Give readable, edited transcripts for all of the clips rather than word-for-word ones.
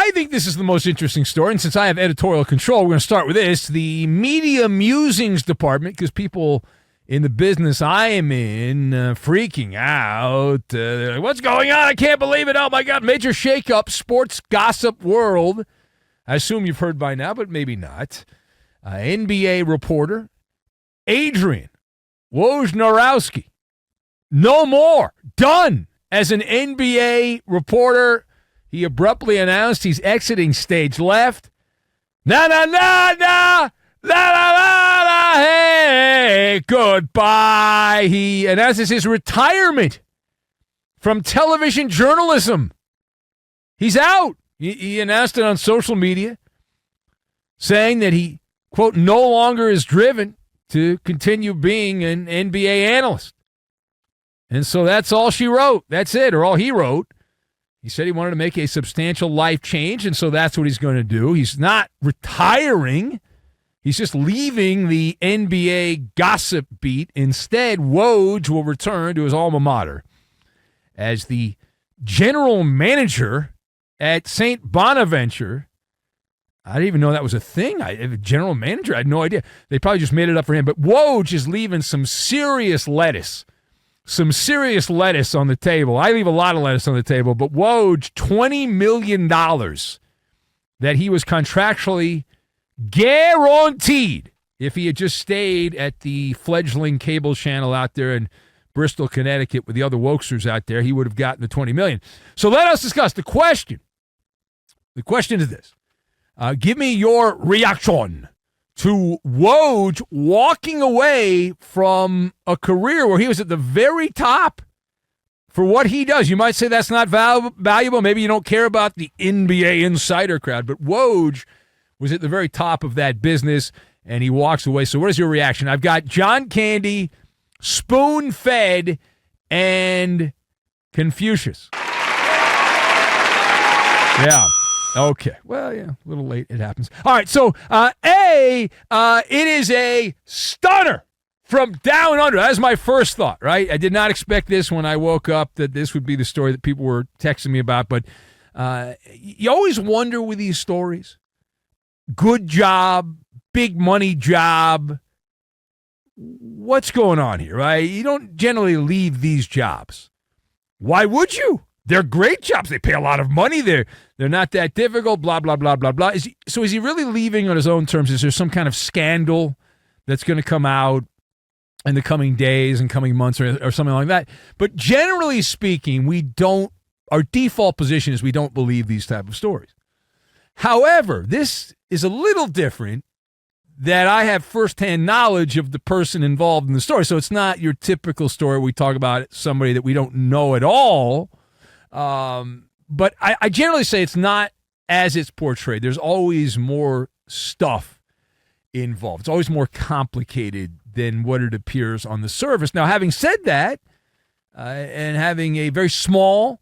I think this is the most interesting story, and since I have editorial control, we're going to start with this. The Media Musings Department, because people in the business I am in freaking out. They're like, what's going on? I can't believe it. Oh, my God. Major shakeup, sports gossip world. I assume you've heard by now, but maybe not. NBA reporter Adrian Wojnarowski. No more. Done. As an NBA reporter, he abruptly announced he's exiting stage left. Hey, goodbye. He announces his retirement from television journalism. He's out. He announced it on social media, saying that he, quote, no longer is driven to continue being an NBA analyst. And so that's all she wrote. That's it, or all he wrote. He said he wanted to make a substantial life change, and so that's what he's going to do. He's not retiring. He's just leaving the NBA gossip beat. Instead, Woj will return to his alma mater as the general manager at St. Bonaventure. I didn't even know that was a thing. General manager? I had no idea. They probably just made it up for him. But Woj is leaving some serious lettuce. Some serious lettuce on the table. I leave a lot of lettuce on the table, but Woj, $20 million that he was contractually guaranteed if he had just stayed at the fledgling cable channel out there in Bristol, Connecticut with the other wokesters out there, he would have gotten the $20 million. So let us discuss the question. The question is this. Give me your reaction to Woj walking away from a career where he was at the very top for what he does. You might say that's not valuable. Maybe you don't care about the NBA insider crowd, but Woj was at the very top of that business, and he walks away. So what is your reaction? I've got John Candy, spoon-fed, and Confucius. Yeah. Okay. Well, yeah, a little late. It happens. All right. So, it is a stunner from down under. That was my first thought, right? I did not expect this when I woke up, that this would be the story that people were texting me about. But you always wonder with these stories, good job, big money job, what's going on here, right? You don't generally leave these jobs. Why would you? They're great jobs. They pay a lot of money. They're not that difficult, blah, blah, blah, blah, blah. Is he really leaving on his own terms? Is there some kind of scandal that's going to come out in the coming days and coming months or something like that? But generally speaking, our default position is we don't believe these type of stories. However, this is a little different, that I have firsthand knowledge of the person involved in the story. So it's not your typical story. We talk about somebody that we don't know at all. But I generally say it's not as it's portrayed. There's always more stuff involved. It's always more complicated than what it appears on the surface. Now, having said that, and having a very small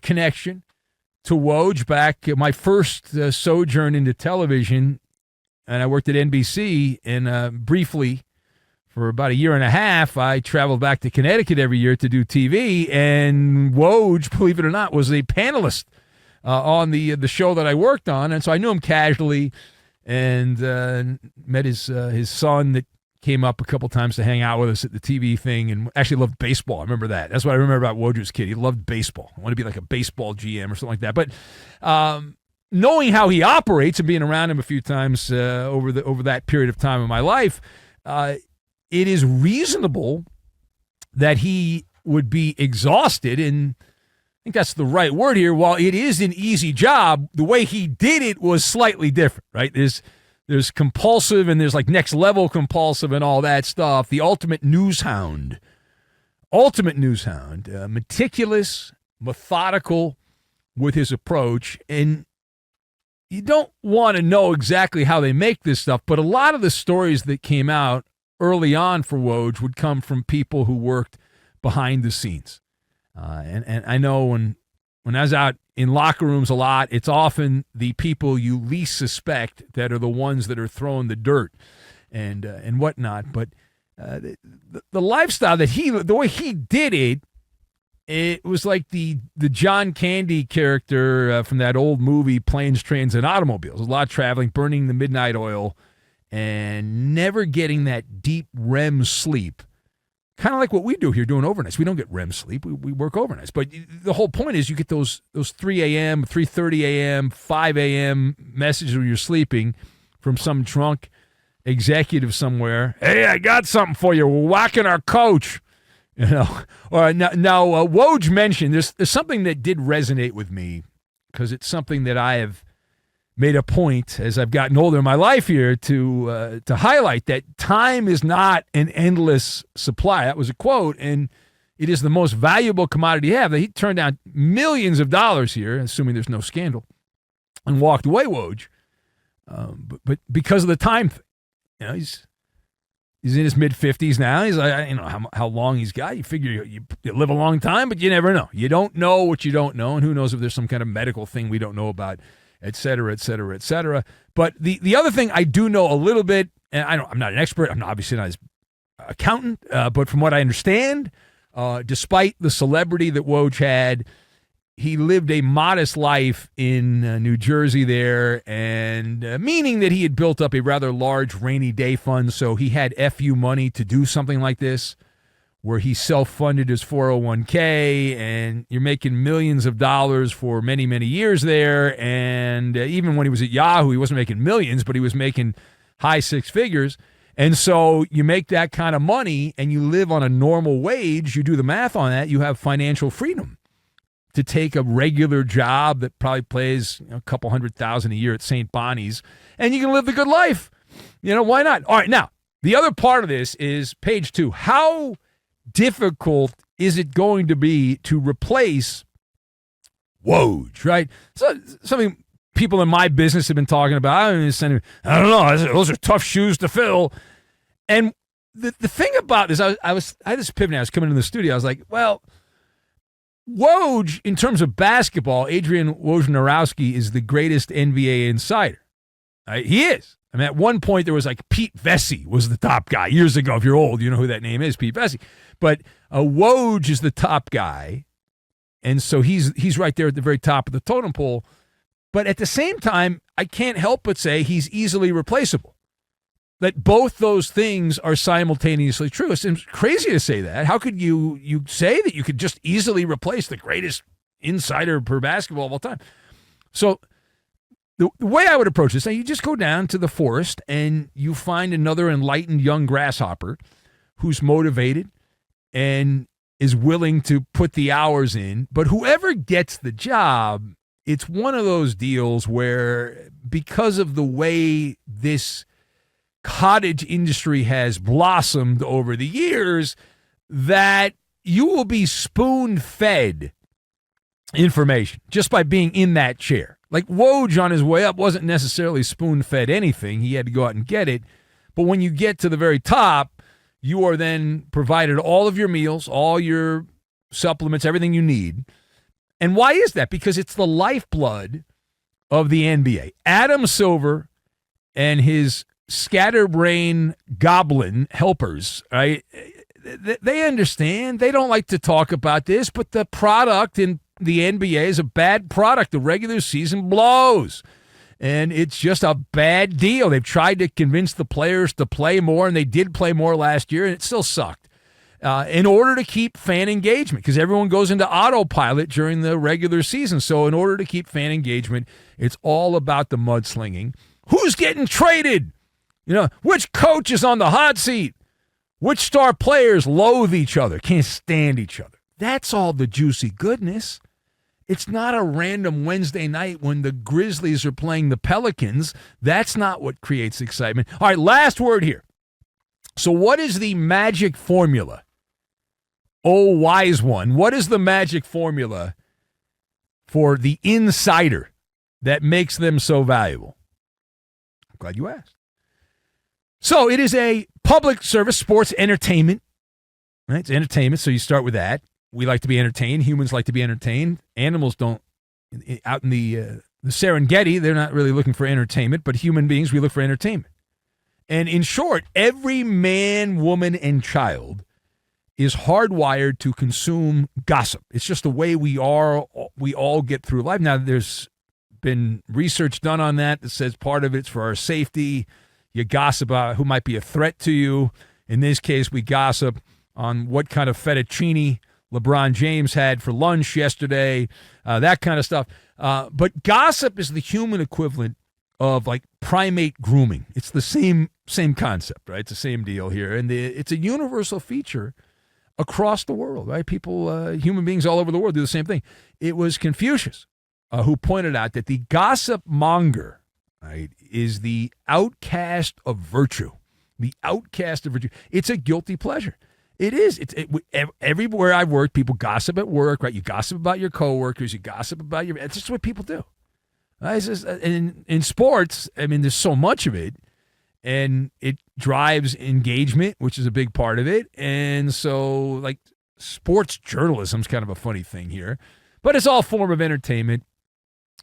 connection to Woj back at my first sojourn into television, and I worked at NBC, and briefly, for about a year and a half, I traveled back to Connecticut every year to do TV, and Woj, believe it or not, was a panelist on the show that I worked on, and so I knew him casually, and met his son that came up a couple times to hang out with us at the TV thing, and actually loved baseball. I remember that. That's what I remember about Woj's kid. He loved baseball. I wanted to be like a baseball GM or something like that. But knowing how he operates and being around him a few times over that period of time in my life, it is reasonable that he would be exhausted, and I think that's the right word here. While it is an easy job, the way he did it was slightly different, right? There's compulsive, and there's like next level compulsive and all that stuff. The ultimate news hound, meticulous, methodical with his approach, and you don't want to know exactly how they make this stuff, but a lot of the stories that came out early on for Woj would come from people who worked behind the scenes. And I know when I was out in locker rooms a lot, it's often the people you least suspect that are the ones that are throwing the dirt and whatnot. But the lifestyle the way he did it, it was like the John Candy character from that old movie, Planes, Trains, and Automobiles. A lot of traveling, burning the midnight oil, and never getting that deep REM sleep. Kind of like what we do here doing overnights. We don't get REM sleep. We work overnights. But the whole point is you get those 3 a.m., 3:30 a.m., 5 a.m. messages when you're sleeping from some drunk executive somewhere. Hey, I got something for you. We're whacking our coach. You know. Or now Woj mentioned there's something that did resonate with me because it's something that I have made a point as I've gotten older in my life here to highlight that time is not an endless supply. That was a quote, and it is the most valuable commodity you have. He turned down millions of dollars here, assuming there's no scandal, and walked away, Woj. But because of the time thing, you know, he's in his mid-50s now. He's like, you know, how long he's got. You figure you live a long time, but you never know. You don't know what you don't know, and who knows if there's some kind of medical thing we don't know about, et cetera, et cetera, et cetera. But the other thing I do know a little bit, and I'm not an expert. I'm obviously not his accountant, but from what I understand, despite the celebrity that Woj had, he lived a modest life in New Jersey there, and meaning that he had built up a rather large rainy day fund, so he had FU money to do something like this, where he self-funded his 401k, and you're making millions of dollars for many, many years there. And even when he was at Yahoo, he wasn't making millions, but he was making high six figures. And so you make that kind of money and you live on a normal wage, you do the math on that, you have financial freedom to take a regular job that probably pays a couple $100,000 a year at St. Bonnie's, and you can live the good life. You know, why not? All right, now, the other part of this is page 2. How difficult is it going to be to replace Woj, right? So something people in my business have been talking about. I don't know. Those are tough shoes to fill. And the thing about this, I had this epiphany. I was coming into the studio. I was like, well, Woj, in terms of basketball, Adrian Wojnarowski is the greatest NBA insider. He is. I mean, at one point there was like Pete Vesey was the top guy years ago. If you're old, you know who that name is, Pete Vesey. But Woj is the top guy, and so he's right there at the very top of the totem pole. But at the same time, I can't help but say he's easily replaceable. That both those things are simultaneously true. It seems crazy to say that. How could you say that you could just easily replace the greatest insider per basketball of all time? So the way I would approach this, you just go down to the forest and you find another enlightened young grasshopper who's motivated and is willing to put the hours in. But whoever gets the job, it's one of those deals where because of the way this cottage industry has blossomed over the years, that you will be spoon-fed information just by being in that chair. Like Woj on his way up wasn't necessarily spoon-fed anything. He had to go out and get it. But when you get to the very top, you are then provided all of your meals, all your supplements, everything you need. And why is that? Because it's the lifeblood of the NBA. Adam Silver and his scatterbrain goblin helpers, right? They understand. They don't like to talk about this, but the product in the NBA is a bad product. The regular season blows. And it's just a bad deal. They've tried to convince the players to play more, and they did play more last year, and it still sucked. In order to keep fan engagement, because everyone goes into autopilot during the regular season. So in order to keep fan engagement, it's all about the mudslinging. Who's getting traded? You know, which coach is on the hot seat? Which star players loathe each other, can't stand each other? That's all the juicy goodness. It's not a random Wednesday night when the Grizzlies are playing the Pelicans. That's not what creates excitement. All right, last word here. So what is the magic formula? Oh, wise one. What is the magic formula for the insider that makes them so valuable? I'm glad you asked. So it is a public service, sports entertainment. Right? It's entertainment, so you start with that. We like to be entertained. Humans like to be entertained. Animals don't. Out in the Serengeti, they're not really looking for entertainment, but human beings, we look for entertainment. And in short, every man, woman, and child is hardwired to consume gossip. It's just the way we all get through life. Now, there's been research done on that says part of it's for our safety. You gossip about who might be a threat to you. In this case, we gossip on what kind of fettuccine LeBron James had for lunch yesterday, that kind of stuff. But gossip is the human equivalent of like primate grooming. It's the same concept, right? It's the same deal here. And it's a universal feature across the world, right? People, human beings all over the world do the same thing. It was Confucius who pointed out that the gossip monger, right, is the outcast of virtue. The outcast of virtue. It's a guilty pleasure. It is. Everywhere I've worked, people gossip at work, right? You gossip about your coworkers. You gossip about it's just what people do. It's just, in sports, I mean, there's so much of it, and it drives engagement, which is a big part of it. And so, like, sports journalism is kind of a funny thing here, but it's all form of entertainment,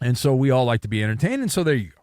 and so we all like to be entertained, and so there you go.